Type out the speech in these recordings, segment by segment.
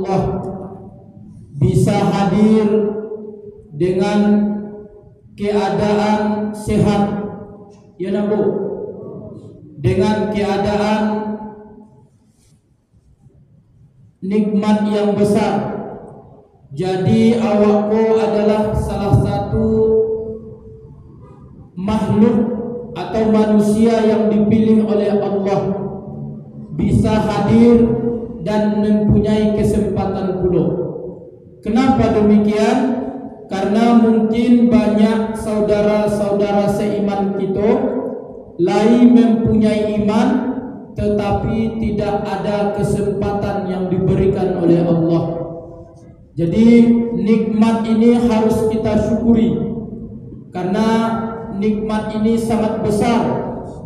Allah bisa hadir dengan keadaan sehat, ya Nabu, dengan keadaan nikmat yang besar. Jadi awakku adalah salah satu makhluk atau manusia yang dipilih oleh Allah, bisa hadir dan mempunyai kesempatan pula. Kenapa demikian? Karena mungkin banyak saudara-saudara seiman kita lain mempunyai iman tetapi tidak ada kesempatan yang diberikan oleh Allah. Jadi nikmat ini harus kita syukuri, karena nikmat ini sangat besar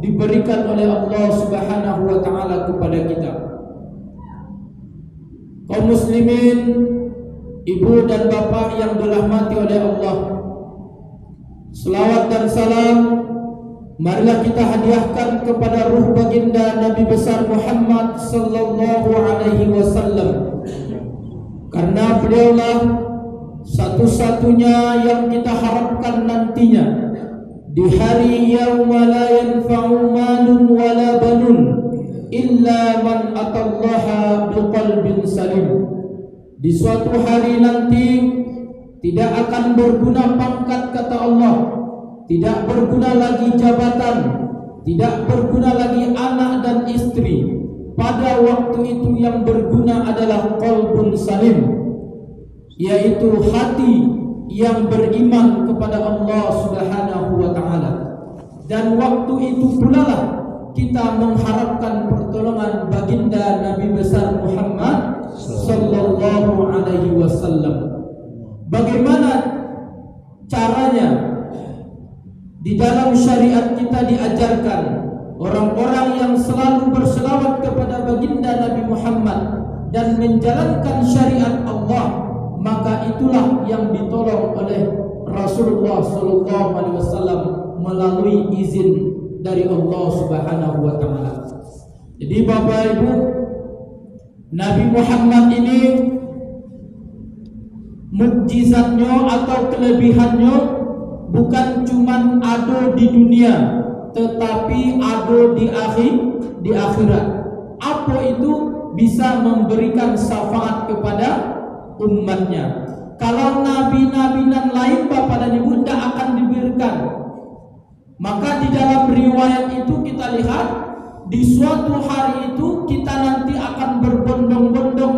diberikan oleh Allah Subhanahu wa taala kepada kita. Kaum muslimin, ibu dan bapak yang dirahmati oleh Allah, selawat dan salam marilah kita hadiahkan kepada ruh baginda Nabi besar Muhammad sallallahu alaihi wasallam, karena beliaulah satu-satunya yang kita harapkan nantinya di hari yauma la yanfa'u malun wala banun illa man atallaha biqalbin salim. Di suatu hari nanti tidak akan berguna pangkat, kata Allah, tidak berguna lagi jabatan, tidak berguna lagi anak dan istri. Pada waktu itu yang berguna adalah qalbun salim, yaitu hati yang beriman kepada Allah Subhanahu wa taala. Dan waktu itu pula lah kita mengharapkan pertolongan baginda Nabi besar Muhammad sallallahu alaihi wasallam. Bagaimana caranya? Di dalam syariat kita diajarkan orang-orang yang selalu berselawat kepada baginda Nabi Muhammad dan menjalankan syariat Allah, maka itulah yang ditolong oleh Rasulullah sallallahu alaihi wasallam melalui izin dari Allah Subhanahu wa taala. Jadi Bapak Ibu, Nabi Muhammad ini mukjizatnya atau kelebihannya bukan cuman ada di dunia, tetapi ada di akhirat. Apa itu? Bisa memberikan syafaat kepada umatnya. Kalau nabi-nabi dan lain Bapak dan Ibu tidak akan diberikan. Maka di dalam riwayat itu kita lihat, di suatu hari itu kita nanti akan berbondong-bondong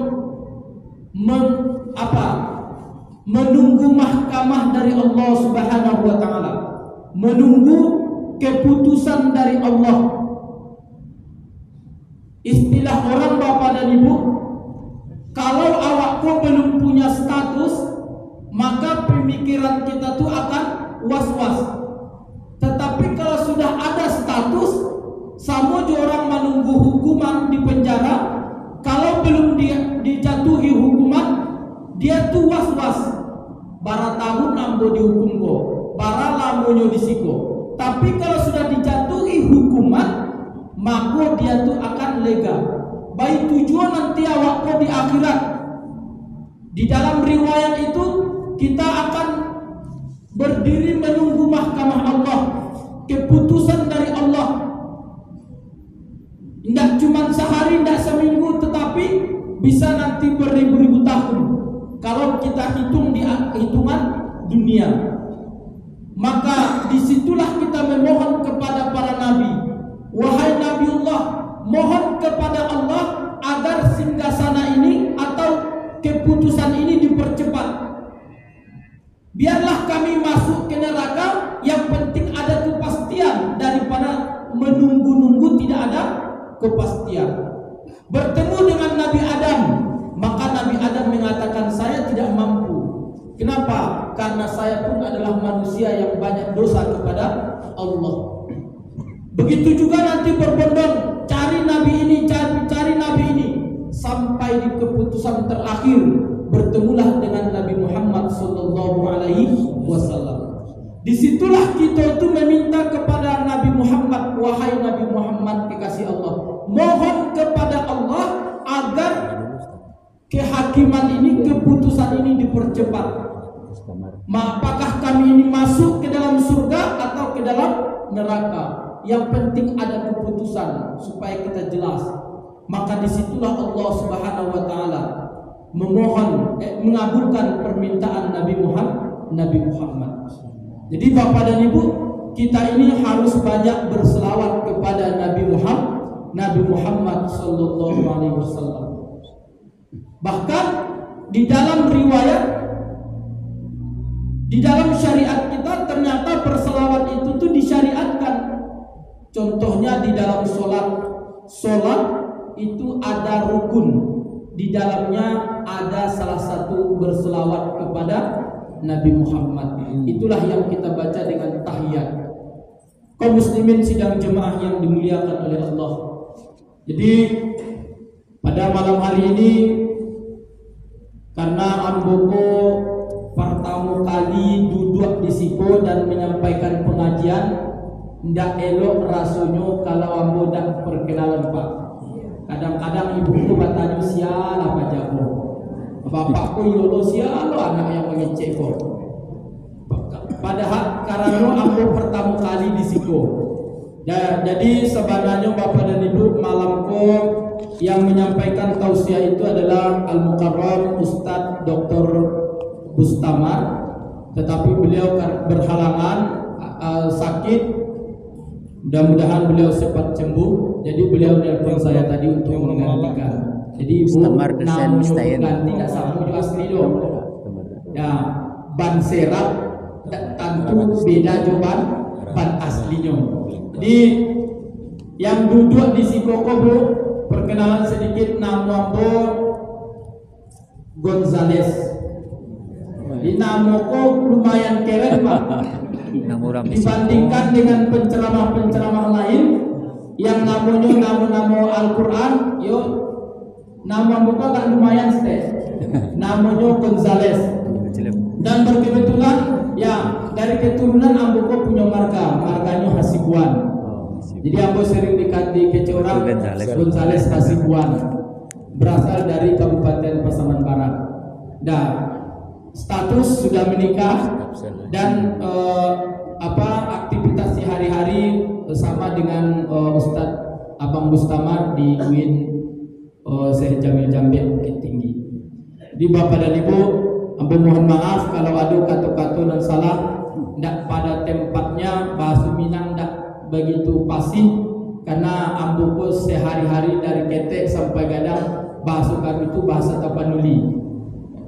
menunggu mahkamah dari Allah Subhanahu wa taala, menunggu keputusan dari Allah. Istilah orang Bapak dan Ibu, kalau awakku belum punya status, maka pemikiran kita tuh akan was-was. Tetapi kalau sudah ada status, sama je orang menunggu hukuman di penjara. Kalau belum dijatuhi hukuman, dia tuh was-was. Bara tahun nambo dihukum ko, bara lamonyo disiko. Tapi kalau sudah dijatuhi hukuman, maka dia tuh akan lega. Baik tujuan nanti awakku di akhirat. Di dalam riwayat itu kita akan berdiri menunggu mahkamah Allah, keputusan dari Allah. Tidak cuma sehari, tidak seminggu, tetapi bisa nanti beribu-ribu tahun kalau kita hitung di hitungan dunia. Maka disitulah kita memohon kepada para nabi, wahai Nabiullah, mohon kepada Allah agar singgasana ini atau keputusan ini dipercepat. Biarlah kami masuk ke neraka, yang penting ada kepastian daripada menunggu-nunggu tidak ada kepastian. Bertemu dengan Nabi Adam, maka Nabi Adam mengatakan, saya tidak mampu. Kenapa? Karena saya pun adalah manusia yang banyak dosa kepada Allah. Begitu juga nanti berbondong, cari Nabi ini, cari Nabi ini, sampai di keputusan terakhir bertemulah dengan Nabi Muhammad sallallahu alaihi wasallam. Disitulah kita itu meminta kepada Nabi Muhammad, wahai Nabi Muhammad kekasih Allah, mohon kepada Allah agar kehakiman ini, keputusan ini dipercepat. Apakah kami ini masuk ke dalam surga atau ke dalam neraka? Yang penting ada keputusan supaya kita jelas. Maka disitulah Allah Subhanahu wa Ta'ala mengabulkan permintaan Nabi Muhammad. Jadi Bapak dan Ibu, kita ini harus banyak berselawat kepada Nabi Muhammad sallallahu alaihi wasallam. Bahkan di dalam riwayat, di dalam syariat kita ternyata berselawat itu tuh disyariatkan. Contohnya di dalam sholat itu ada rukun, di dalamnya ada salah satu berselawat kepada Nabi Muhammad. Itulah yang kita baca dengan tahiyat. Kaum muslimin sidang jemaah yang dimuliakan oleh Allah. Jadi pada malam hari ini, karena Amboko pertama kali duduk di situ dan menyampaikan pengajian, ndak elok rasanya kalau ambo dak perkenalan Pak. Kadang-kadang ibuku bertanya siapa apa jago. Bapakku yolo siapa anak yang mengecek kok. Padahal karena ambo pertama kali di situ. Jadi sebenarnya Bapak dan Ibu, malamku yang menyampaikan tausiah itu adalah Al-Mukarram Ustadz Dr. Bustamar, tetapi beliau berhalangan sakit. Mudah-mudahan beliau cepat sembuh. Jadi beliau nelpon saya tadi untuk menggantikan. Jadi Ibu namanya ganti tidak sama juga asli dong. Ya, ban serap tentu beda jawaban ban aslinya. Jadi yang duduk di Sikoko Bu, perkenalan sedikit, nama Bu Gonzales. Di namaku lumayan keren Pak. Dibandingkan dengan penceramah-penceramah lain yang namanya nama-nama Al-Quran, yuk nama muka gak lumayan sih. Namanya Gonzales. Dan berkebetulan ya dari keturunan Ambo punya marganya Hasibuan. Jadi Ambo sering dikece orang Gonzales Hasibuan, berasal dari Kabupaten Pasaman Barat. Dan status sudah menikah dan aktivitas sehari-hari bersama dengan Ustadz Abang Bustamar di UIN Syekh Jamil Jambek Bukit Tinggi. Di Bapak dan Ibu, Ambo mohon maaf kalau ada kata-kata dan salah, tidak pada tempatnya. Bahasa Minang tidak begitu fasih karena Ambo sehari-hari dari ketek sampai gadang bahasa kami itu bahasa Tapanuli.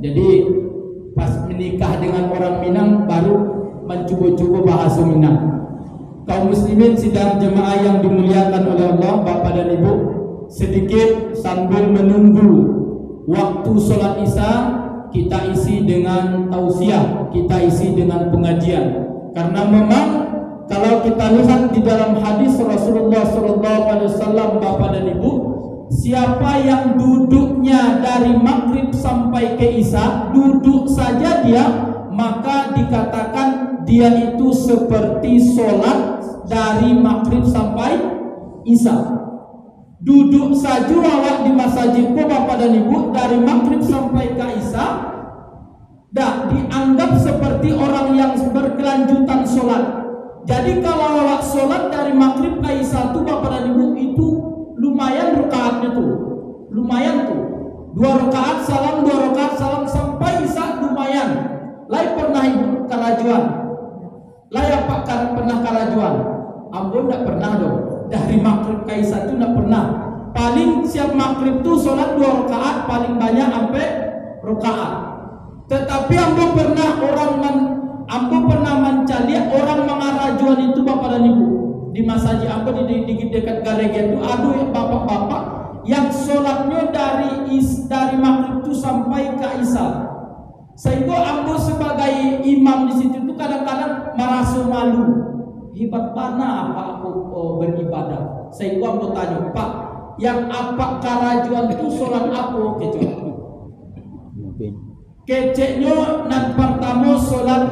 Jadi pas menikah dengan orang Minang baru mencoba-coba bahasa Minang. Kaum muslimin sidang jemaah yang dimuliakan oleh Allah, Bapak dan Ibu, sedikit sambil menunggu waktu sholat Isya, kita isi dengan tausiah, kita isi dengan pengajian. Karena memang kalau kita lihat di dalam hadis Rasulullah SAW, Bapak dan Ibu, siapa yang duduknya dari maghrib sampai ke Isya, duduk saja dia, maka dikatakan dia itu seperti sholat dari maghrib sampai Isya. Duduk saja awak di masjidku Bapak dan Ibu dari maghrib sampai ke Isya, dah dianggap seperti orang yang berkelanjutan sholat. Jadi kalau awak sholat dari maghrib ke Isya itu Bapak dan Ibu, itu lumayan rakaatnya tuh, lumayan tuh, 2 rakaat salam, 2 rakaat salam sampai Isya lumayan. Lai pernah ibu karajuan, lai apa pernah karajuan? Ambo tidak pernah dong. Dari maghrib ke Isya itu tidak pernah. Paling siap maghrib tuh sholat 2 rakaat, paling banyak sampai rakaat. Tetapi ambo pernah mencari orang mengarajuan itu Bapak dan Ibu. Di masjid ambo di dekat Gareget itu aduh ya bapak-bapak yang sholatnya dari maghrib itu sampai ke Isya. Sehingga ambo sebagai imam di situ itu kadang-kadang merasa malu. Hebat mana apa aku beribadah. Sehingga ambo tanya, Pak, yang apa karajuan itu sholat apa kecil? Keceknya nan pertama sholat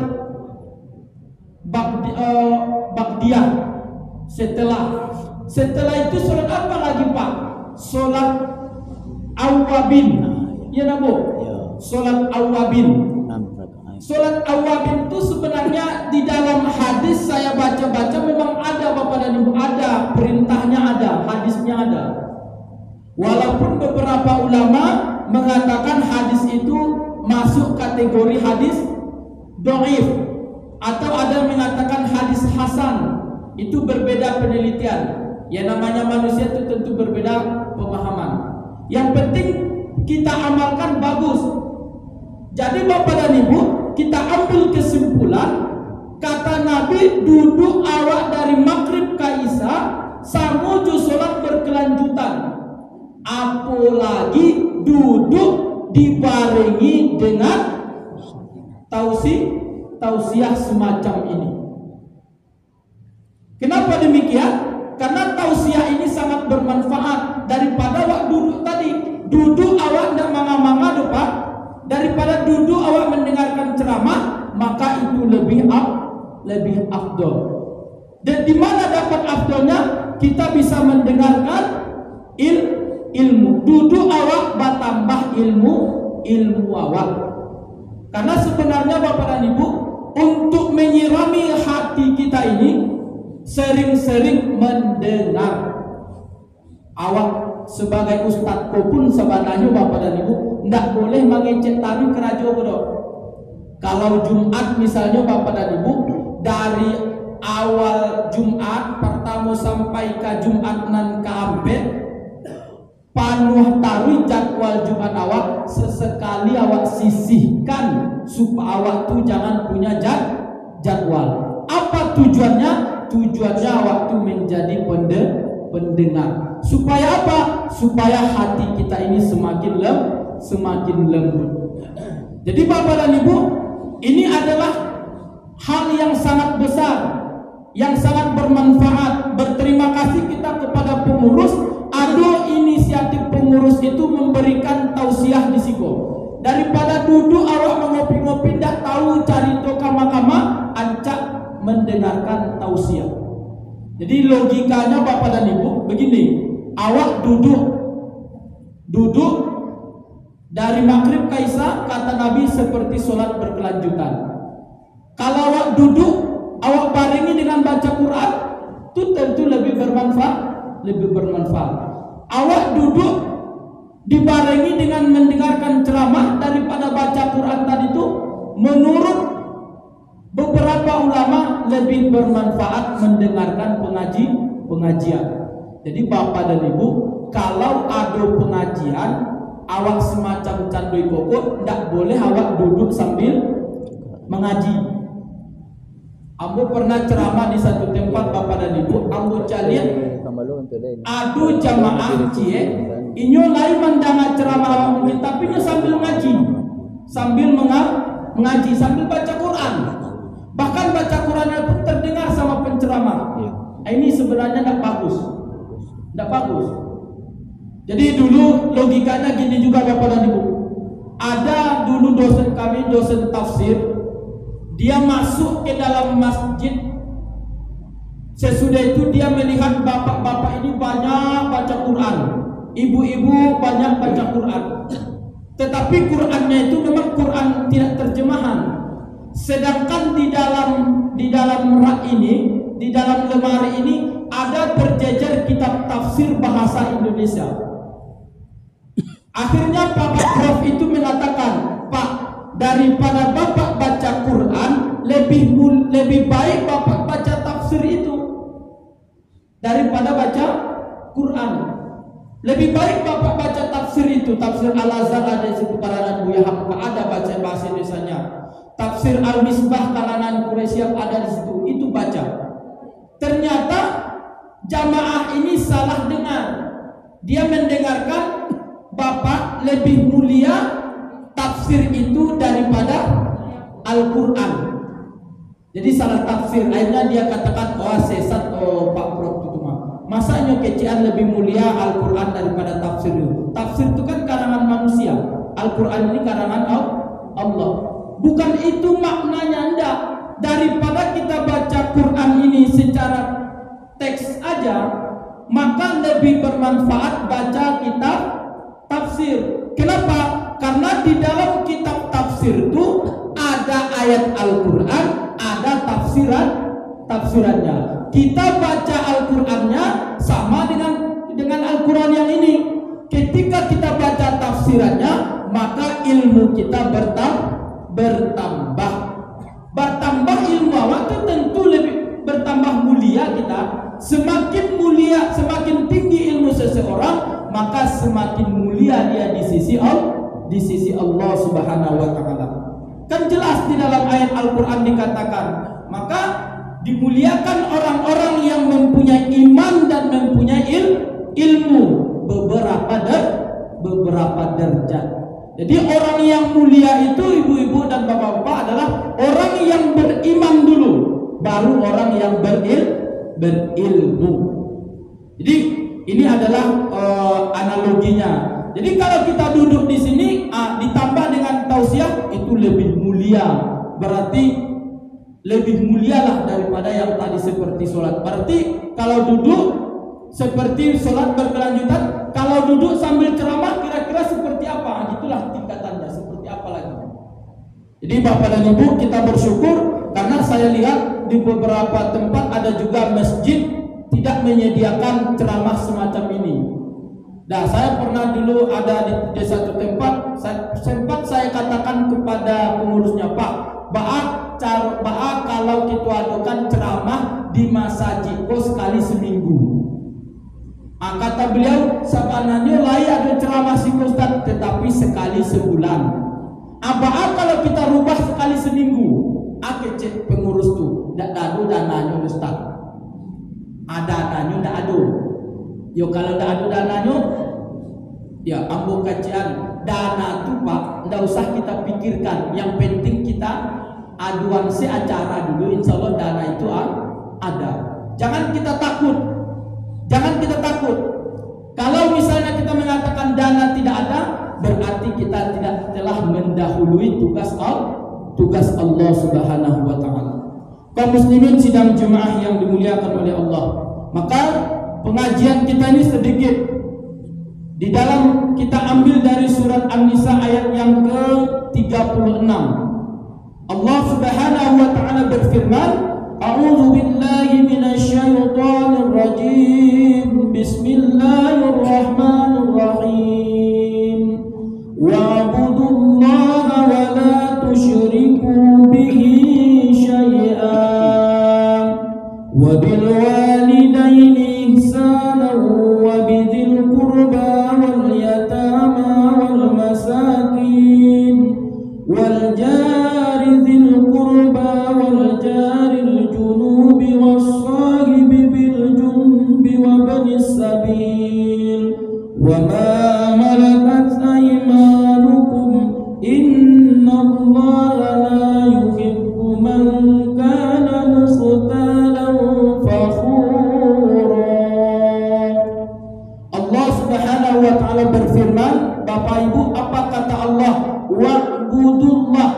Bagdiyah. Setelah itu sholat apa lagi Pak? Sholat awabin. ya nabo. Salat awabin. Salat awabin itu sebenarnya di dalam hadis saya baca-baca memang ada Bapak dan Ibu, ada perintahnya, ada hadisnya ada. Walaupun beberapa ulama mengatakan hadis itu masuk kategori hadis dhaif, atau ada yang mengatakan hadis hasan. Itu berbeda penelitian. Ya namanya manusia itu tentu berbeda pemahaman. Yang penting kita amalkan bagus. Jadi Bapak dan Ibu, kita ambil kesimpulan, kata Nabi, duduk awak dari maghrib ke isya samuju sholat berkelanjutan. Apalagi duduk dibarengi dengan tausiah semacam ini. Kenapa demikian? Karena tausiah ini sangat bermanfaat daripada awak duduk tadi. Duduk awak tidak manga-manga depan, daripada duduk awak mendengarkan ceramah, maka itu lebih afdol. Dan di mana dapat afdolnya? Kita bisa mendengarkan ilmu. Duduk awak bertambah ilmu awak. Karena sebenarnya Bapak dan Ibu, untuk menyirami hati kita ini sering-sering mendengar. Awak sebagai ustadz pun sebenarnya Bapak dan Ibu tidak boleh mengecek tarik kerajo bro. Kalau Jumat misalnya Bapak dan Ibu, dari awal Jumat pertama sampai ke Jumat nan keempat panuh taruh jadwal Jumat awak, sesekali awak sisihkan supaya awak tuh jangan punya jadwal. Apa tujuannya? Tujuannya awak tuh menjadi pendengar. Supaya apa? Supaya hati kita ini semakin lembut. Jadi Bapak dan Ibu, ini adalah hal yang sangat besar, yang sangat bermanfaat. Berterima kasih kita kepada pengurus. Ada inisiatif pengurus itu memberikan tausiah di siko. Daripada duduk awak mengopi-ngopi tidak tahu cari toka makama, ancak mendengarkan tausiah. Jadi logikanya Bapak dan Ibu begini, awak duduk dari maghrib ke isya, kata Nabi seperti sholat berkelanjutan. Kalau awak duduk, awak barengi dengan baca Quran, itu tentu lebih bermanfaat. Awak duduk dibarengi dengan mendengarkan ceramah daripada baca Quran tadi itu, menurut beberapa ulama lebih bermanfaat mendengarkan pengajian. Jadi Bapak dan Ibu, kalau ada pengajian awak semacam candoi pokok, tidak boleh awak duduk sambil mengaji. Ambo pernah ceramah di satu tempat Bapak dan Ibu, ambo calian adu jamaah cie, inyo lain mendengar ceramah mungkin, tapi nya sambil ngaji, sambil mengaji, sambil baca Quran. Bahkan baca Quran pun terdengar sama penceramah. Ini sebenarnya tidak bagus. Jadi dulu logikanya gini juga Bapak dan Ibu. Ada dulu dosen kami, dosen tafsir. Dia masuk ke dalam masjid. Sesudah itu dia melihat bapak-bapak ini banyak baca Quran, ibu-ibu banyak baca Quran. Tetapi Qurannya itu memang Quran tidak terjemahan. Sedangkan di dalam rak ini, di dalam lemari ini ada berjejer kitab tafsir bahasa Indonesia. Akhirnya Bapak Prof itu mengatakan, Pak, daripada Bapak baca Quran, lebih baik Bapak baca tafsir itu daripada baca Quran. Lebih baik Bapak baca tafsir itu. Tafsir Al-Azhar ada di situ karangan Buya Hamka, ada baca bahasa Indonesianya. Tafsir Al-Misbah karangan Quraisyah ada di situ, itu baca. Ternyata jamaah ini salah dengar. Dia mendengarkan Bapak lebih mulia tafsir itu daripada Al-Quran. Jadi salah tafsir. Akhirnya dia katakan, oh sesat, oh Pak Prof itu mah. Masanya kecian lebih mulia Al-Quran daripada tafsir itu. Tafsir itu kan karangan manusia. Al-Quran ini karangan Allah. Bukan itu maknanya, enggak. Daripada kita baca Quran ini secara teks aja, maka lebih bermanfaat baca kitab tafsir. Kenapa? Karena di dalam kitab tafsir itu ada ayat Al-Quran, ada tafsirannya. Kita baca Al-Qurannya sama dengan Al-Quran yang ini. Ketika kita baca tafsirannya, maka ilmu kita bertambah. Bertambah ilmu itu tentu lebih bertambah mulia kita. Semakin mulia, semakin tinggi ilmu seseorang, maka semakin mulia dia di sisi Allah Subhanahu wa taala. Kan jelas di dalam ayat Al-Qur'an dikatakan, maka dimuliakan orang-orang yang mempunyai iman dan mempunyai ilmu beberapa derajat. Jadi orang yang mulia itu, ibu-ibu dan bapak-bapak, adalah orang yang beriman dulu, baru orang yang berilmu. Jadi ini adalah analoginya. Jadi kalau kita duduk di sini ditambah dengan tausiah, itu lebih mulia. Berarti lebih mulialah daripada yang tadi seperti sholat. Berarti kalau duduk seperti sholat berkelanjutan, kalau duduk sambil ceramah kira-kira seperti apa? Itulah tingkatannya, seperti apa lagi. Jadi Bapak dan Ibu, kita bersyukur karena saya lihat di beberapa tempat ada juga masjid tidak menyediakan ceramah semacam ini. Nah, saya pernah dulu ada di satu tempat, sempat saya katakan kepada pengurusnya, Pak, kalau kita adakan ceramah di masjid sekali seminggu. Kata beliau, sebenarnya layak ada ceramah si Ustaz, tetapi sekali sebulan. Kalau kita rubah sekali seminggu? Cek pengurus tuh, tidak ada dananya Ustaz. Ada dananya, tidak ada. Yo kalau tidak ada dananya, ya ambo kajian dana tuh Pak, tidak usah kita pikirkan. Yang penting kita aduan si acara dulu, insya Allah dana itu ada. Jangan kita takut. Kalau misalnya kita mengatakan dana tidak ada, berarti kita tidak telah mendahului tugas Allah Subhanahu wa taala. Kaum muslimin sidang jemaah yang dimuliakan oleh Allah. Maka pengajian kita ini sedikit. Di dalam kita ambil dari surat An-Nisa ayat yang ke-36. Allah Subhanahu wa taala berfirman, A'udzu billahi minasyaitonir rajim. Bismillahirrahmanirrahim. Wa'budullaha wa la tusyriku bihi syai'an. Wa bil walidaini ihsanan wa bidzil qurba wal yatama wal masakin wal jari dzil qurba wal jaril junubi was sahibi bil junbi wa banis sabil wa ma malakat aymanukum innallaha la yuhibbu man kana mukhtalan fakhura. Allah Subhanahu wa taala berfirman, Bapak Ibu, apa kata Allah? Wa'budullah,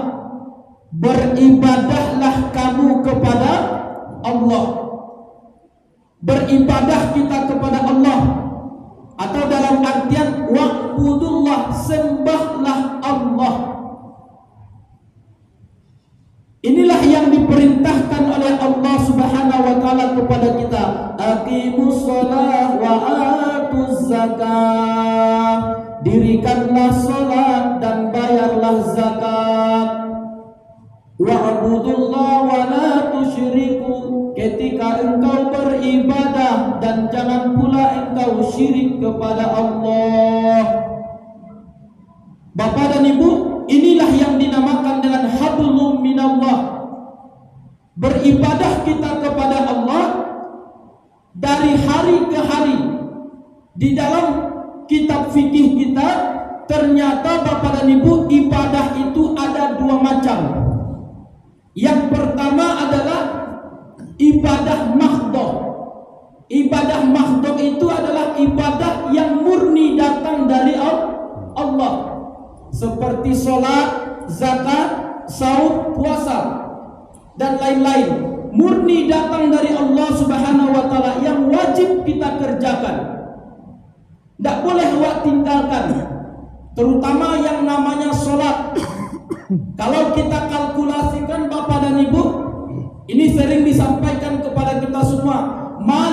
beribadahlah kamu kepada Allah. Beribadah kita kepada Allah, atau dalam artian wa'budullah, sembahlah Allah. Inilah yang diperintahkan oleh Allah Subhanahu wa taala kepada kita. Aqimus shalah wa atuz zakah. Dirikanlah salat dan bayarlah zakat. Wa'budullah wa la tusyriku. Ketika engkau beribadah dan jangan pula engkau syirik kepada Allah. Bapak dan Ibu, inilah yang dinamakan dengan hablum minallah. Beribadah kita kepada Allah dari hari ke hari. Di dalam kitab fikih kita ternyata Bapak dan Ibu, ibadah itu ada dua macam. Yang pertama adalah ibadah mahdhah. Ibadah mahdhah itu adalah ibadah yang murni datang dari Allah. Seperti sholat, zakat, saum, puasa dan lain-lain. Murni datang dari Allah Subhanahu wa taala yang wajib kita kerjakan. Tidak boleh tinggalkan. terutama yang namanya sholat. Kalau kita kalkulasikan Bapak dan Ibu, ini sering disampaikan kepada kita semua,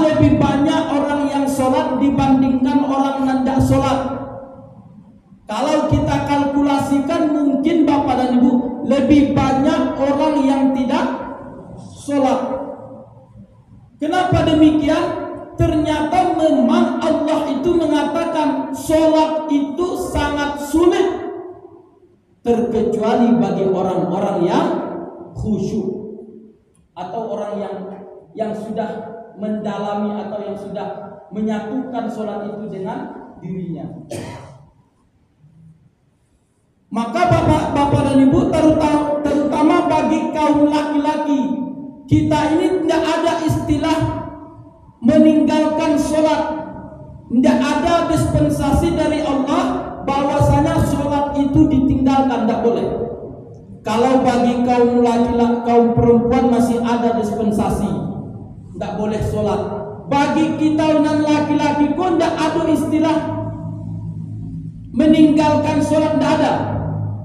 lebih banyak orang yang sholat dibandingkan orang yang tidak sholat. Kalau kita kalkulasikan mungkin Bapak dan Ibu, lebih banyak orang yang tidak sholat. Kenapa demikian? Ternyata memang Allah itu mengatakan sholat itu sangat sulit, terkecuali bagi orang-orang yang khusyuk atau orang yang sudah mendalami atau yang sudah menyatukan sholat itu dengan dirinya. Maka Bapak dan Ibu, terutama bagi kaum laki-laki, kita ini tidak ada istilah meninggalkan sholat. Tidak ada dispensasi dari Allah bahwasanya sholat itu ditinggalkan, tidak boleh. Kalau bagi kaum laki-laki, kaum perempuan masih ada dispensasi, tidak boleh sholat. Bagi kita dan laki-laki pun tidak ada istilah meninggalkan sholat, tidak ada.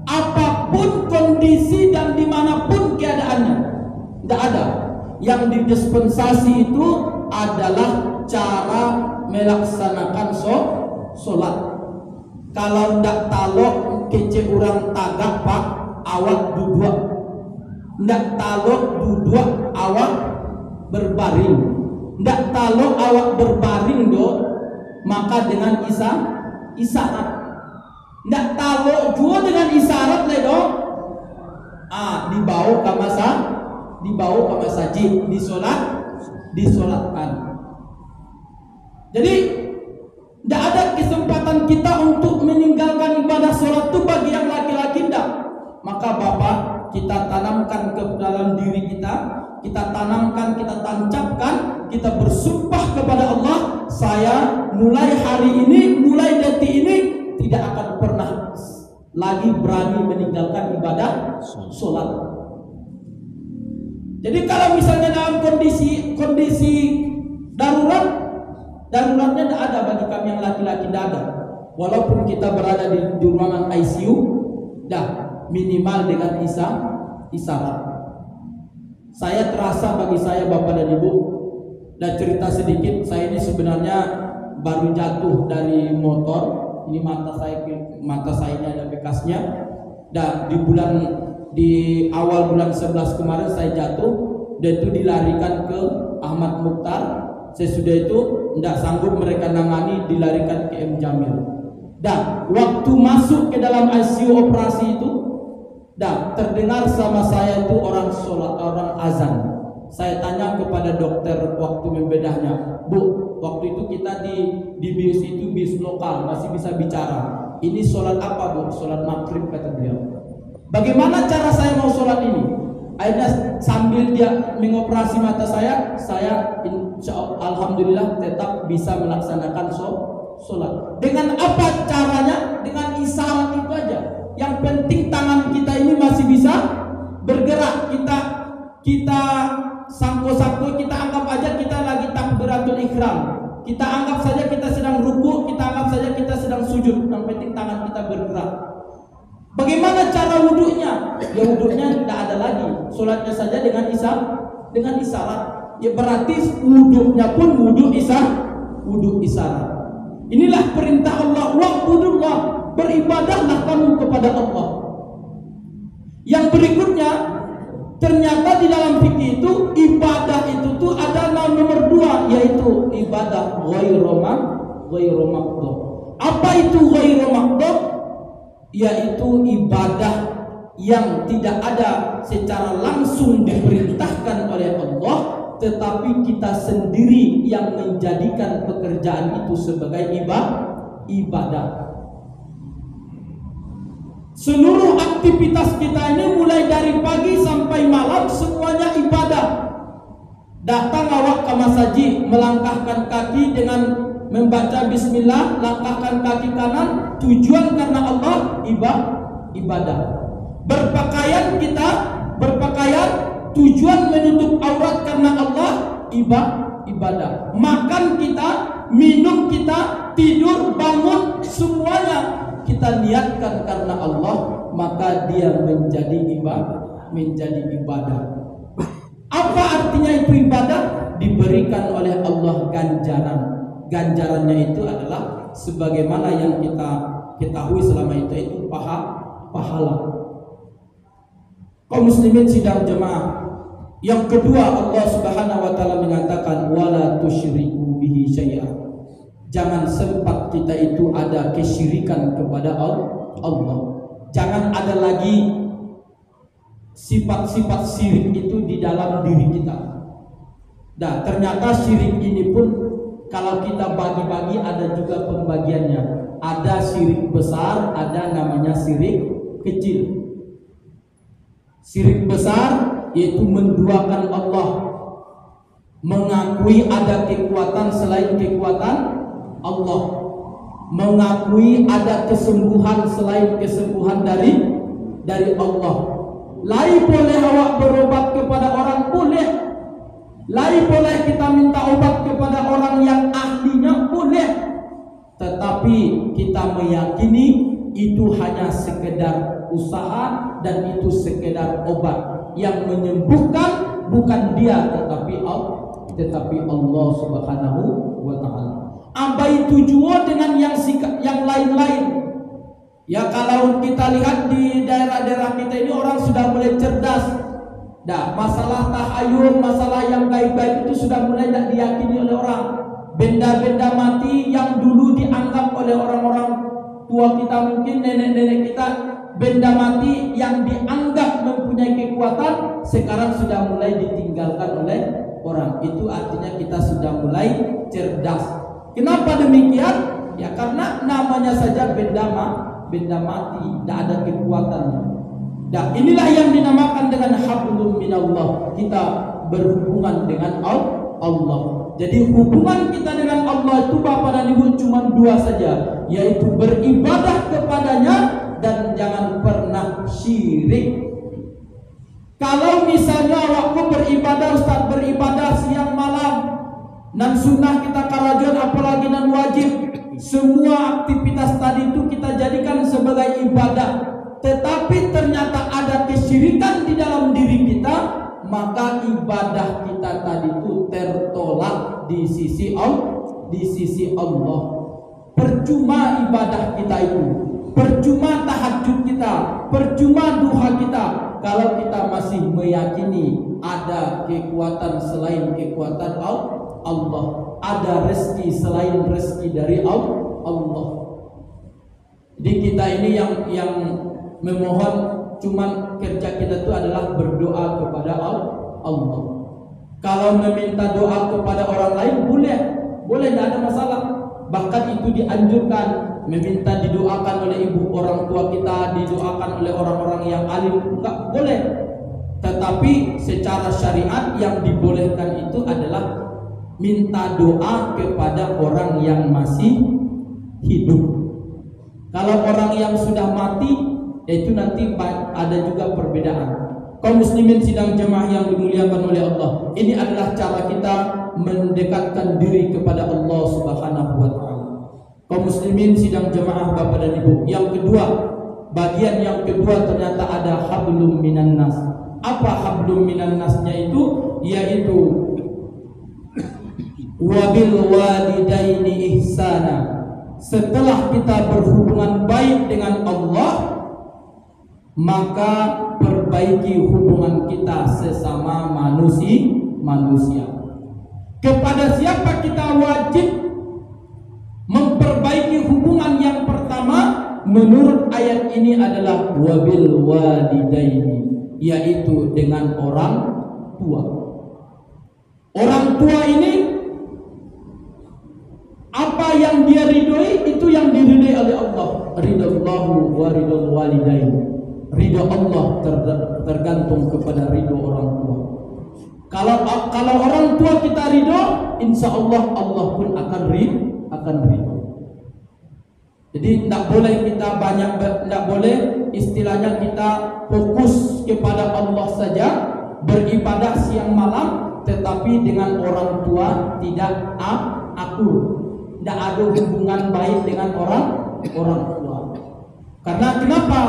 Apapun kondisi dan dimanapun keadaannya, tidak ada. Yang didispensasi itu adalah cara melaksanakan sholat. Kalau ndak talok kece orang tagak pak awak duduk, ndak talok duduk awak berbaring, ndak talok awak berbaring do, maka dengan isyarat, ndak talok juga dengan isyarat le do, dibawa ke masjid, disolatkan. Jadi tidak ada kesempatan kita untuk meninggalkan ibadah sholat itu bagi yang laki-laki, tidak. Maka Bapak, kita tanamkan ke dalam diri kita, kita tanamkan, kita tancapkan, kita bersumpah kepada Allah, saya mulai hari ini, mulai detik ini tidak akan pernah lagi berani meninggalkan ibadah sholat. Jadi kalau misalnya dalam kondisi daruratnya tidak ada bagi kami yang laki-laki, tidak ada. Walaupun kita berada di ruangan ICU, minimal dengan isyarat. Saya terasa bagi saya Bapak dan Ibu, dan cerita sedikit, saya ini sebenarnya baru jatuh dari motor. Ini mata saya ini ada bekasnya. Dan di awal bulan 11 kemarin saya jatuh, dan itu dilarikan ke Ahmad Mukhtar. Sesudah itu tidak sanggup mereka nangani, dilarikan ke M Jamil. Dan waktu masuk ke dalam ICU operasi itu, terdengar sama saya itu orang sholat, orang azan. Saya tanya kepada dokter waktu membedahnya, Bu, waktu itu kita di bis itu bis lokal, masih bisa bicara. Ini sholat apa Bu? Sholat maghrib, kata beliau. Bagaimana cara saya mau sholat ini? Akhirnya sambil dia mengoperasi mata saya alhamdulillah tetap bisa melaksanakan sholat. Dengan apa caranya? Dengan isyarat itu aja. Yang penting tangan kita ini masih bisa bergerak. Kita sangko-sangko, kita anggap aja kita lagi takbiratul ihram. Kita anggap saja kita sedang ruku, kita anggap saja kita sedang sujud. Yang penting tangan kita bergerak. Bagaimana cara wudhunya? Ya wudhunya tidak ada lagi, sholatnya saja dengan isyarat. Ya berarti wudhunya pun wudhu isyarat. Inilah perintah Allah, wa'budullah, beribadahlah kamu kepada Allah. Yang berikutnya, ternyata di dalam fikih itu ibadah itu tuh ada nomor 2, yaitu ibadah ghairu maghdub. Apa itu ghairu maghdub? Yaitu ibadah yang tidak ada secara langsung diperintahkan oleh Allah, tetapi kita sendiri yang menjadikan pekerjaan itu sebagai ibadah. Seluruh aktivitas kita ini mulai dari pagi sampai malam semuanya ibadah. Datang awak ke masjid, melangkahkan kaki dengan membaca bismillah, langkahkan kaki kanan, tujuan karena Allah, ibadah. Berpakaian, tujuan menutup aurat karena Allah, ibadah. Makan kita, minum kita, tidur, bangun, semuanya kita niatkan karena Allah, maka dia menjadi ibadah. Apa artinya itu ibadah? Diberikan oleh Allah ganjaran. Ganjarannya itu adalah sebagaimana yang kita ketahui selama itu pahala. Kaum muslimin sidang jemaah. Yang kedua, Allah Subhanahu wa taala mengatakan wala tusyriku bihi syai'a. Jangan sempat kita itu ada kesyirikan kepada Allah. Jangan ada lagi sifat-sifat syirik itu di dalam diri kita. Nah, ternyata syirik ini pun kalau kita bagi-bagi ada juga pembagiannya. Ada syirik besar, ada namanya syirik kecil. Syirik besar yaitu menduakan Allah, mengakui ada kekuatan selain kekuatan Allah, mengakui ada kesembuhan selain kesembuhan dari Allah. Lai boleh awak berobat kepada orang, boleh. Lai boleh kita minta obat kepada orang yang ahlinya, boleh. Tetapi kita meyakini itu hanya sekedar usaha dan itu sekedar obat. Yang menyembuhkan bukan dia tetapi Allah Subhanahu wa taala. Abai tujuan dengan yang lain-lain. Ya, kalau kita lihat di daerah-daerah kita ini orang sudah mulai cerdas. Nah, masalah tahayul, masalah yang gaib-gaib itu sudah mulai tidak diyakini oleh orang. Benda-benda mati yang dulu dianggap oleh orang-orang tua kita, mungkin nenek-nenek kita, benda mati yang dianggap mempunyai kekuatan sekarang sudah mulai ditinggalkan oleh orang. Itu artinya kita sudah mulai cerdas. Kenapa demikian? Ya karena namanya saja benda mati, tidak ada kekuatannya. Nah, inilah yang dinamakan dengan hablum minallah. Kita berhubungan dengan Allah. Jadi hubungan kita dengan Allah itu Bapak dan Ibu cuma dua saja, yaitu beribadah kepadanya dan jangan pernah syirik. Kalau misalnya waktu beribadah, Ustaz beribadah siang malam, nan sunnah kita karajon apalagi nan wajib, semua aktivitas tadi itu kita jadikan sebagai ibadah, tetapi ternyata ada kesyirikan di dalam diri kita, maka ibadah kita tadi itu tertolak di sisi Allah. Percuma ibadah kita itu, percuma tahajud kita, percuma duha kita, kalau kita masih meyakini ada kekuatan selain kekuatan Allah, ada rezeki selain rezeki dari Allah. Jadi kita ini yang memohon, cuman kerja kita itu adalah berdoa kepada Allah. Kalau meminta doa kepada orang lain boleh, tidak ada masalah. Bahkan itu dianjurkan, meminta didoakan oleh ibu orang tua kita, didoakan oleh orang-orang yang alim, enggak boleh. Tetapi secara syariat yang dibolehkan itu adalah minta doa kepada orang yang masih hidup. Kalau orang yang sudah mati, itu nanti ada juga perbedaan. Kaum muslimin sidang jemaah yang dimuliakan oleh Allah, ini adalah cara kita mendekatkan diri kepada Allah Subhanahu wa taala. Kaum muslimin sidang jemaah Bapak dan Ibu, yang kedua, bagian yang kedua ternyata ada hablum minan nas. Apa hablum minan nasnya itu? Yaitu wabil walidaini ihsana. Setelah kita berhubungan baik dengan Allah, maka perbaiki hubungan kita sesama manusia. Kepada siapa kita wajib memperbaiki hubungan? Yang pertama menurut ayat ini adalah wabil walidaini, yaitu dengan orang tua. Orang tua ini apa yang dia ridhoi itu yang diridhoi oleh Allah. Ridallahu wa ridal walidain. Ridho Allah tergantung kepada ridho orang tua. Kalau orang tua kita ridho, insya Allah Allah pun akan ridho. Jadi tidak boleh kita tidak boleh istilahnya kita fokus kepada Allah saja, beribadah siang malam, tetapi dengan orang tua tidak akur, tidak ada hubungan baik dengan orang tua. Karena kenapa?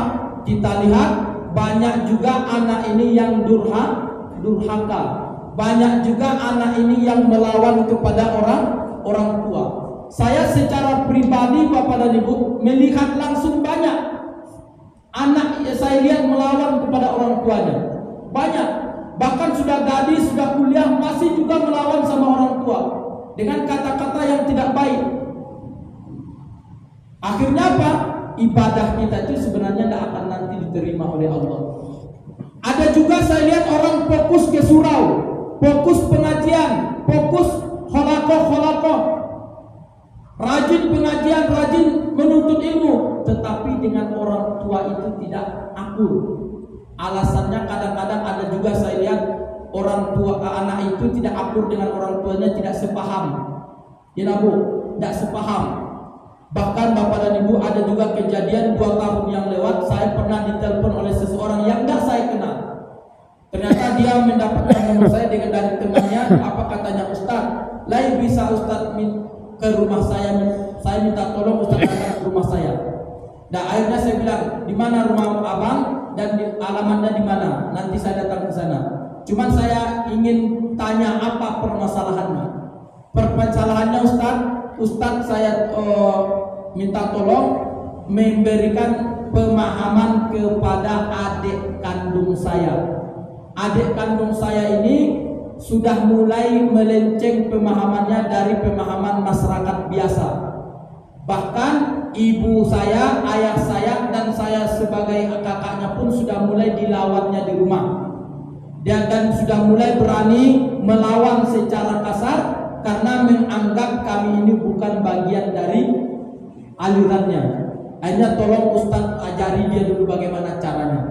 Kita lihat banyak juga anak ini yang durhaka. Banyak juga anak ini yang melawan kepada orang tua. Saya secara pribadi Bapak dan Ibu melihat langsung banyak anak saya lihat melawan kepada orang tuanya. Banyak. Bahkan sudah gadis, sudah kuliah masih juga melawan sama orang tua dengan kata-kata yang tidak baik. Akhirnya apa? Ibadah kita itu sebenarnya tidak akan nanti diterima oleh Allah. Ada juga saya lihat orang fokus ke surau, fokus pengajian, fokus kholakoh, rajin pengajian, rajin menuntut ilmu, tetapi dengan orang tua itu tidak akur. Alasannya kadang-kadang ada juga saya lihat orang tua anak itu tidak akur dengan orang tuanya, tidak sepaham. Ya Bu, tidak sepaham. Bahkan Bapak dan Ibu ada juga kejadian 2 tahun yang lewat, saya pernah ditelepon oleh seseorang yang tidak saya kenal. Ternyata dia mendapatkan nomor saya dengan dari temannya. Apa katanya? Ustaz, lain bisa Ustaz ke rumah saya minta tolong Ustaz datang ke rumah saya. Dan akhirnya saya bilang, di mana rumah abang dan alamatnya di mana? Nanti saya datang ke sana. Cuman saya ingin tanya apa permasalahannya. Permasalahannya Ustaz saya minta tolong memberikan pemahaman kepada adik kandung saya. Adik kandung saya ini sudah mulai melenceng pemahamannya dari pemahaman masyarakat biasa. Bahkan ibu saya, ayah saya, dan saya sebagai kakaknya pun sudah mulai dilawannya di rumah. Dan sudah mulai berani melawan secara kasar karena menganggap kami ini bukan bagian dari alirannya. Akhirnya tolong Ustaz ajari dia dulu bagaimana caranya.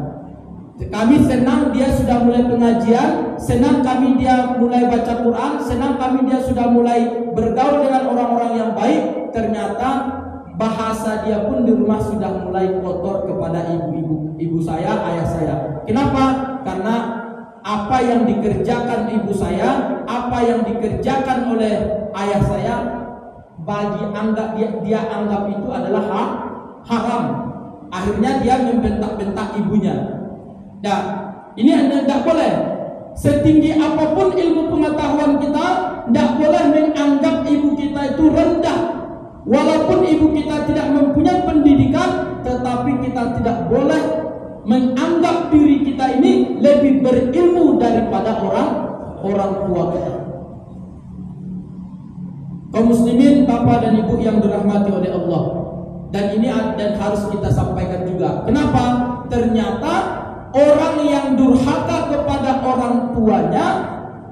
Kami senang dia sudah mulai pengajian, senang kami dia mulai baca Quran, senang kami dia sudah mulai bergaul dengan orang-orang yang baik. Ternyata bahasa dia pun di rumah sudah mulai kotor kepada ibu saya, ayah saya. Kenapa? Karena apa yang dikerjakan ibu saya, apa yang dikerjakan oleh ayah saya, dia anggap itu adalah haram. Akhirnya dia membentak-bentak ibunya. Nah, ini tidak boleh. Setinggi apapun ilmu pengetahuan kita, tidak boleh menganggap ibu kita itu rendah. Walaupun ibu kita tidak mempunyai pendidikan, tetapi kita tidak boleh menganggap diri kita ini lebih berilmu daripada orang tua kita. Kaum muslimin, Bapak dan Ibu yang dirahmati oleh Allah. Dan ini harus kita sampaikan juga. Kenapa? Ternyata orang yang durhaka kepada orang tuanya,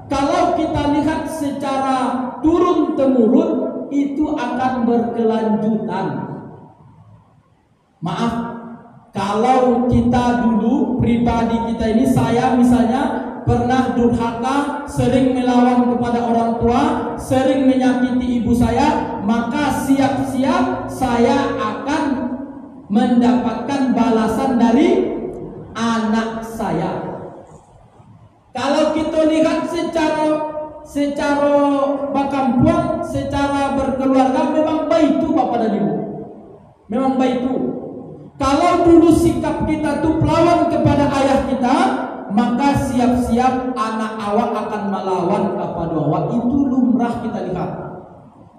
kalau kita lihat secara turun-temurun, itu akan berkelanjutan. Maaf, kalau kita dulu, pribadi kita ini, saya misalnya pernah durhaka, sering melawan kepada orang tua, sering menyakiti ibu saya, maka siap-siap saya akan mendapatkan balasan dari anak saya. Kalau kita lihat secara bakampuang, secara berkeluarga, memang baik itu Bapak dan Ibu. Memang baik itu. Kalau dulu sikap kita itu pelawan kepada ayah kita, maka siap-siap anak awak akan melawan kepada awak. Itu lumrah kita lihat.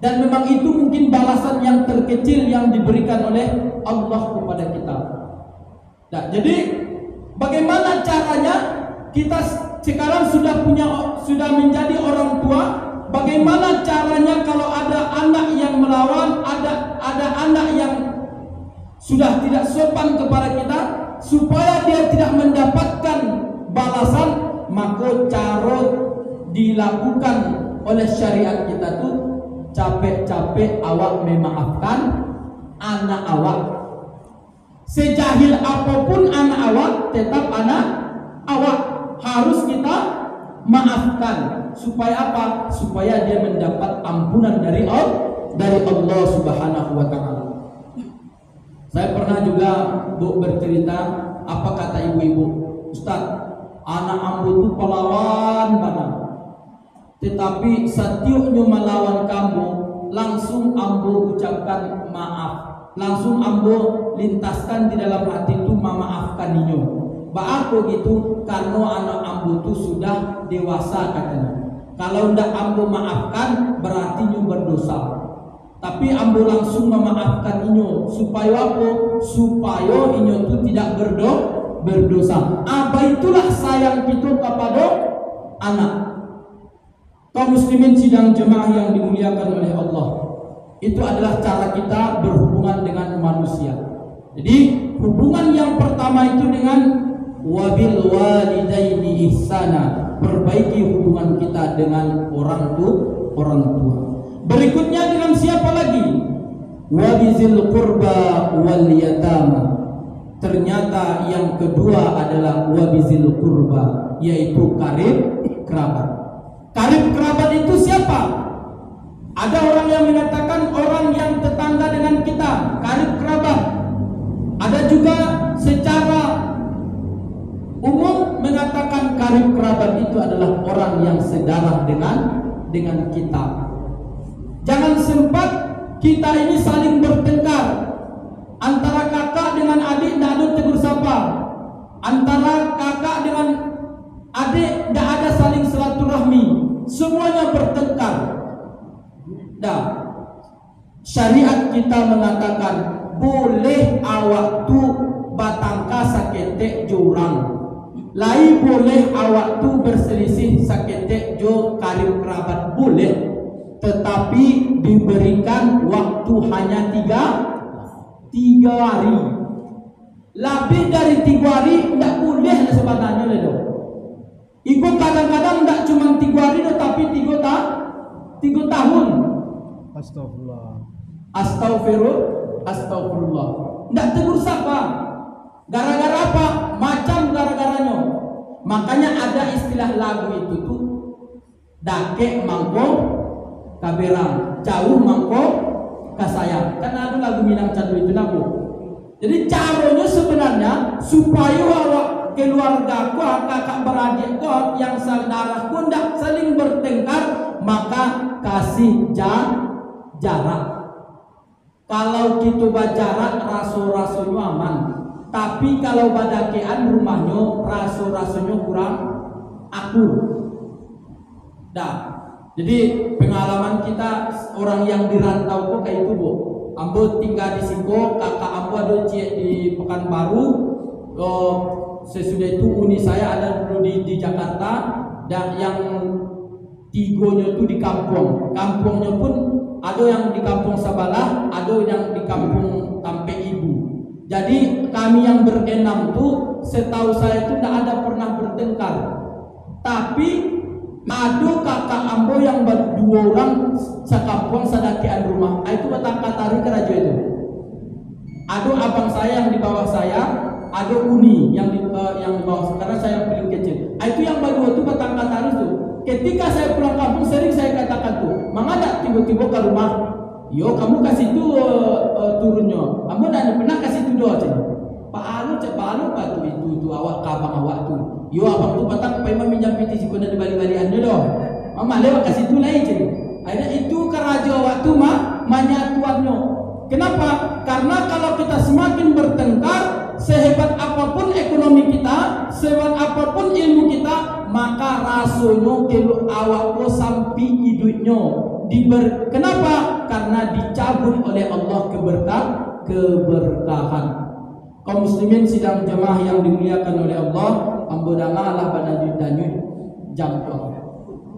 Dan memang itu mungkin balasan yang terkecil yang diberikan oleh Allah kepada kita. Nah, jadi bagaimana caranya kita sekarang sudah menjadi orang tua? Bagaimana caranya kalau ada anak yang melawan, ada anak yang sudah tidak sopan kepada kita, supaya dia tidak mendapatkan balasan, maka cara dilakukan oleh syariat kita tuh capek-capek awak memaafkan anak awak. Sejahil apapun anak awak, tetap anak awak harus kita maafkan. Supaya apa? Supaya dia mendapat ampunan dari Allah Subhanahu wa Ta'ala. Saya pernah juga bercerita, apa kata ibu-ibu, Ustaz, anak ambu itu pelawan banget, tetapi setiapnya melawan kamu, langsung ambu ucapkan maaf. langsung ambo lintaskan di dalam hati itu memaafkan inyo. Ba'ako gitu karena anak ambo itu sudah dewasa katanya. Kalau ndak ambo maafkan berarti inyo berdosa. Tapi ambo langsung memaafkan inyo supaya apa? Supaya inyo itu tidak berdosa. Apa itulah sayang kita kepada anak. Kaum muslimin sidang jemaah yang dimuliakan oleh Allah, itu adalah cara kita berhubungan dengan manusia. Jadi hubungan yang pertama itu dengan wabil walidaini ihsana, perbaiki hubungan kita dengan orang tua. Berikutnya dengan siapa lagi? Wabizil qurba wal yatama. Ternyata yang kedua adalah wabizil qurba, yaitu karib kerabat. Karib kerabat itu siapa? Ada orang yang mengatakan orang yang tetangga dengan kita, karib kerabat. Ada juga secara umum mengatakan karib kerabat itu adalah orang yang sedarah dengan kita. Jangan sempat kita ini saling bertengkar. Antara kakak dengan adik tidak ada tegur sapa. Antara kakak dengan adik tidak ada saling silaturahmi. Semuanya bertengkar. Dah, syariat kita mengatakan boleh awak tu batangka saketek jurang, lai boleh awak tu berselisih saketek jo karib kerabat boleh, tetapi diberikan waktu hanya tiga hari. Lebih dari 3 hari tidak boleh sebenarnya ledo. Iku kadang-kadang tidak cuma 3 hari tetapi 3 tahun. Astagfirullah. Tidak tegur sapa. Gara-gara apa? Macam gara-garanya. Makanya ada istilah lagu itu tuh, dake mangko kaberang, jauh mangko kasayang. Karena ada lagu Minang Candu itu lagu. Jadi caranya sebenarnya supaya awak keluarga kau, kakak beradik kau yang saudara kau tidak saling bertengkar, maka kasih jarak. Kalau kita berjarak raso-rasonya aman. Tapi kalau badakean rumahnya raso-rasonya kurang akur. Dah. Jadi pengalaman kita orang yang dirantau kok kayak itu, Bu. Ambo tinggal di Siko, kakak ambo ada di Pekanbaru. Sesudah itu uni saya ada dulu di Jakarta, dan yang tigonya itu di kampung. Kampungnya pun ada yang di kampung Sabalah, ada yang di kampung Tampe Ibu. Jadi kami yang berenam tuh setahu saya itu tidak ada pernah bertengkar. Tapi ada kakak ambo yang 2 orang sekampung sadakian rumah. Itu batang katari keraja itu. Ada abang saya yang di bawah saya, ada uni yang di bawah karena saya yang paling kecil. Itu yang berdua itu batang katari itu. Ketika saya pulang kampung sering saya katakan tuh, mengada tiba-tiba ke rumah, yo kamu kasih tuh turunnya. Kamu tidak pernah kasih tuh doa aja. Pak Alu Pak itu awak kabang awak tuh. Yo abang tuh batang payah minjam piti si kena di bali-baliannya doh. Mama lewat kasih tuh lain jadi. Akhirnya itu keraja waktu menyatuannya. Kenapa? Karena kalau kita semakin bertengkar, sehebat apapun ekonomi kita, sehebat apapun ilmu kita, maka rasanya kelu awakku sampai hidupnya kenapa? Karena dicabut oleh Allah keberkahan. Kaum muslimin sidang jemaah yang dimuliakan oleh Allah, ambodanga Allah banajud jampo.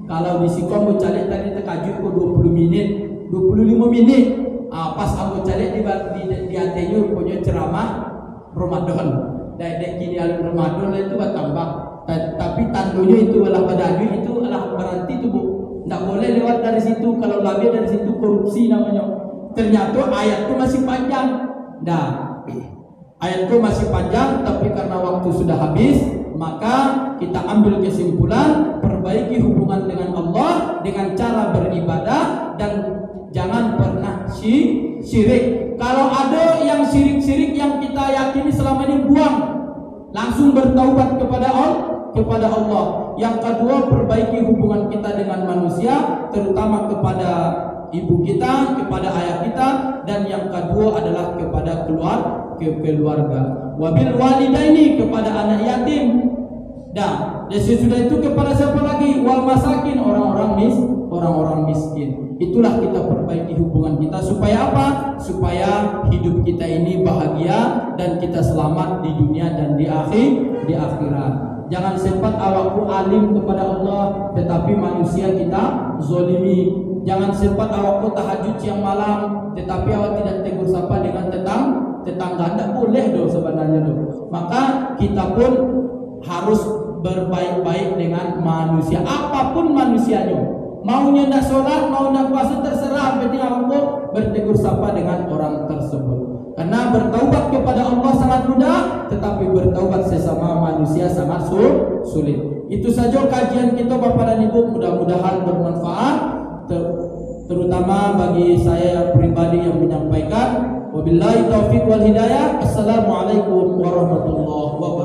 Kalau di Siko ambo calik tadi tekajud ko 20 menit, 25 menit. Pas ambo calik di atenyu punya ceramah Ramadan. Dek kini alun Ramadan itu bertambah. Tapi tandunya itu adalah badaju, itu adalah berarti itu Bu. Tidak boleh lewat dari situ. Kalau lebih dari situ korupsi namanya. Ternyata ayat itu masih panjang. Nah, ayat itu masih panjang, tapi karena waktu sudah habis, maka kita ambil kesimpulan, perbaiki hubungan dengan Allah dengan cara beribadah dan jangan pernah syirik. Kalau ada yang syirik-syirik yang kita yakini selama ini, buang. Langsung bertaubat kepada Allah. Yang kedua, perbaiki hubungan kita dengan manusia, terutama kepada ibu kita, kepada ayah kita, dan yang kedua adalah kepada keluarga. Wabil walidaini, kepada anak yatim. Dan sesudah itu kepada siapa lagi? Wal masakin, orang-orang miskin. Itulah kita perbaiki hubungan kita supaya apa? Supaya hidup kita ini bahagia dan kita selamat di dunia dan di akhirat. Jangan sempat awakku alim kepada Allah tetapi manusia kita zolimi. Jangan sempat awakku tahajud siang malam tetapi awak tidak tegur sapa dengan tetangga. Tidak boleh doh sebenarnya doh. Maka kita pun harus berbaik-baik dengan manusia, apapun manusianya. Maunya tidak sholat, mau tidak puasa, terserah. Penting awakku bertegur sapa dengan orang tersebut. Karena bertaubat kepada Allah sangat mudah, tetapi bertaubat sesama manusia sangat sulit. Itu saja kajian kita Bapak dan Ibu, mudah-mudahan bermanfaat, terutama bagi saya yang pribadi yang menyampaikan. Wabillahi taufiq wal hidayah. Assalamualaikum warahmatullahi wabarakatuh.